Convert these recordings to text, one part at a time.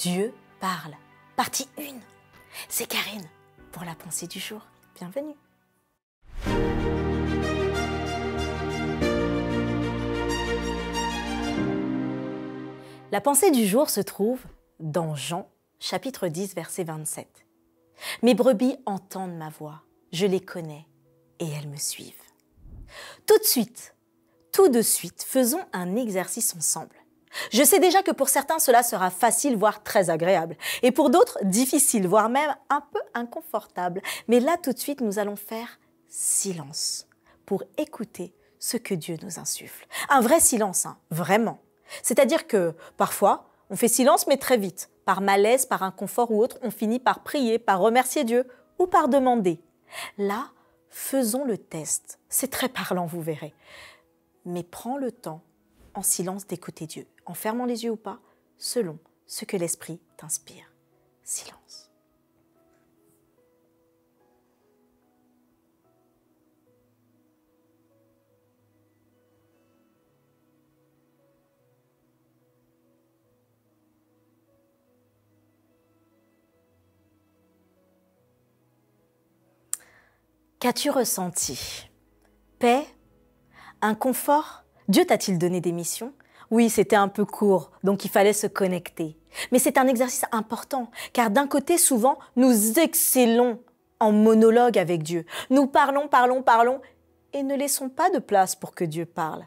Dieu parle. Partie 1. C'est Karine pour la pensée du jour. Bienvenue. La pensée du jour se trouve dans Jean, chapitre 10, verset 27. « Mes brebis entendent ma voix, je les connais et elles me suivent. » Tout de suite, faisons un exercice ensemble. Je sais déjà que pour certains, cela sera facile, voire très agréable. Et pour d'autres, difficile, voire même un peu inconfortable. Mais là, tout de suite, nous allons faire silence pour écouter ce que Dieu nous insuffle. Un vrai silence, hein, vraiment. C'est-à-dire que parfois, on fait silence, mais très vite. Par malaise, par inconfort ou autre, on finit par prier, par remercier Dieu ou par demander. Là, faisons le test. C'est très parlant, vous verrez. Mais prends le temps en silence d'écouter Dieu, en fermant les yeux ou pas, selon ce que l'Esprit t'inspire. Silence. Qu'as-tu ressenti? Paix? Inconfort? Dieu t'a-t-il donné des missions? Oui, c'était un peu court, donc il fallait se connecter. Mais c'est un exercice important, car d'un côté, souvent, nous excellons en monologue avec Dieu. Nous parlons, et ne laissons pas de place pour que Dieu parle.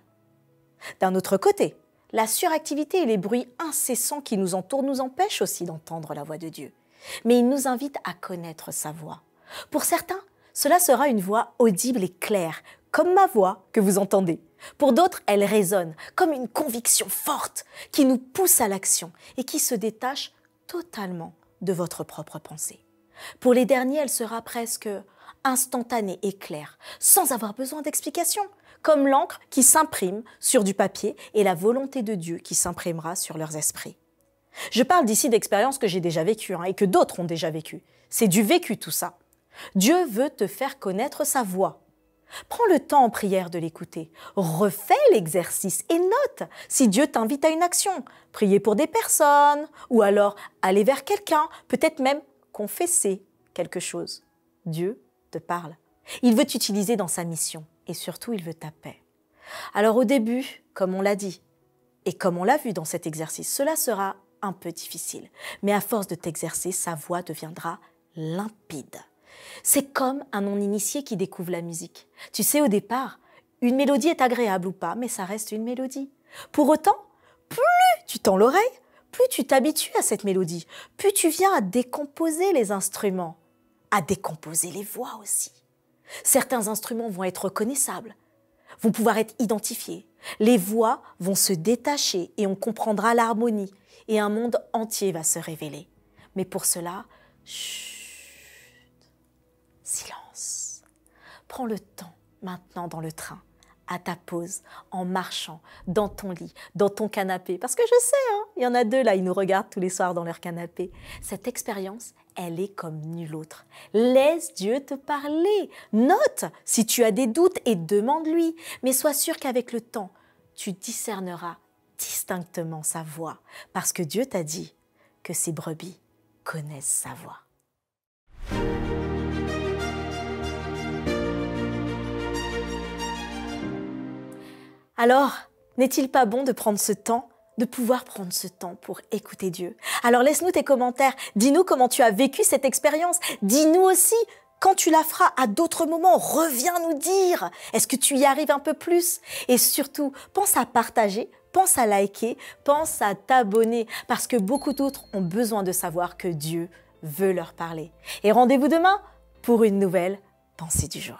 D'un autre côté, la suractivité et les bruits incessants qui nous entourent nous empêchent aussi d'entendre la voix de Dieu. Mais il nous invite à connaître sa voix. Pour certains, cela sera une voix audible et claire, comme ma voix que vous entendez. Pour d'autres, elle résonne comme une conviction forte qui nous pousse à l'action et qui se détache totalement de votre propre pensée. Pour les derniers, elle sera presque instantanée et claire, sans avoir besoin d'explication, comme l'encre qui s'imprime sur du papier et la volonté de Dieu qui s'imprimera sur leurs esprits. Je parle d'ici d'expériences que j'ai déjà vécues et que d'autres ont déjà vécues. C'est du vécu tout ça. Dieu veut te faire connaître sa voix. Prends le temps en prière de l'écouter. Refais l'exercice et note si Dieu t'invite à une action. Prier pour des personnes ou alors aller vers quelqu'un, peut-être même confesser quelque chose. Dieu te parle. Il veut t'utiliser dans sa mission et surtout il veut ta paix. Alors au début, comme on l'a dit et comme on l'a vu dans cet exercice, cela sera un peu difficile. Mais à force de t'exercer, sa voix deviendra limpide. C'est comme un non-initié qui découvre la musique. Tu sais, au départ, une mélodie est agréable ou pas, mais ça reste une mélodie. Pour autant, plus tu tends l'oreille, plus tu t'habitues à cette mélodie, plus tu viens à décomposer les instruments, à décomposer les voix aussi. Certains instruments vont être reconnaissables, vont pouvoir être identifiés. Les voix vont se détacher et on comprendra l'harmonie et un monde entier va se révéler. Mais pour cela, silence. Prends le temps maintenant dans le train, à ta pause, en marchant, dans ton lit, dans ton canapé. Parce que je sais, il y en a deux là, ils nous regardent tous les soirs dans leur canapé. Cette expérience, elle est comme nulle autre. Laisse Dieu te parler. Note si tu as des doutes et demande-lui. Mais sois sûr qu'avec le temps, tu discerneras distinctement sa voix. Parce que Dieu t'a dit que ses brebis connaissent sa voix. Alors, n'est-il pas bon de prendre ce temps, de pouvoir prendre ce temps pour écouter Dieu? Alors laisse-nous tes commentaires, dis-nous comment tu as vécu cette expérience, dis-nous aussi quand tu la feras à d'autres moments, reviens nous dire, est-ce que tu y arrives un peu plus? Et surtout, pense à partager, pense à liker, pense à t'abonner, parce que beaucoup d'autres ont besoin de savoir que Dieu veut leur parler. Et rendez-vous demain pour une nouvelle pensée du jour.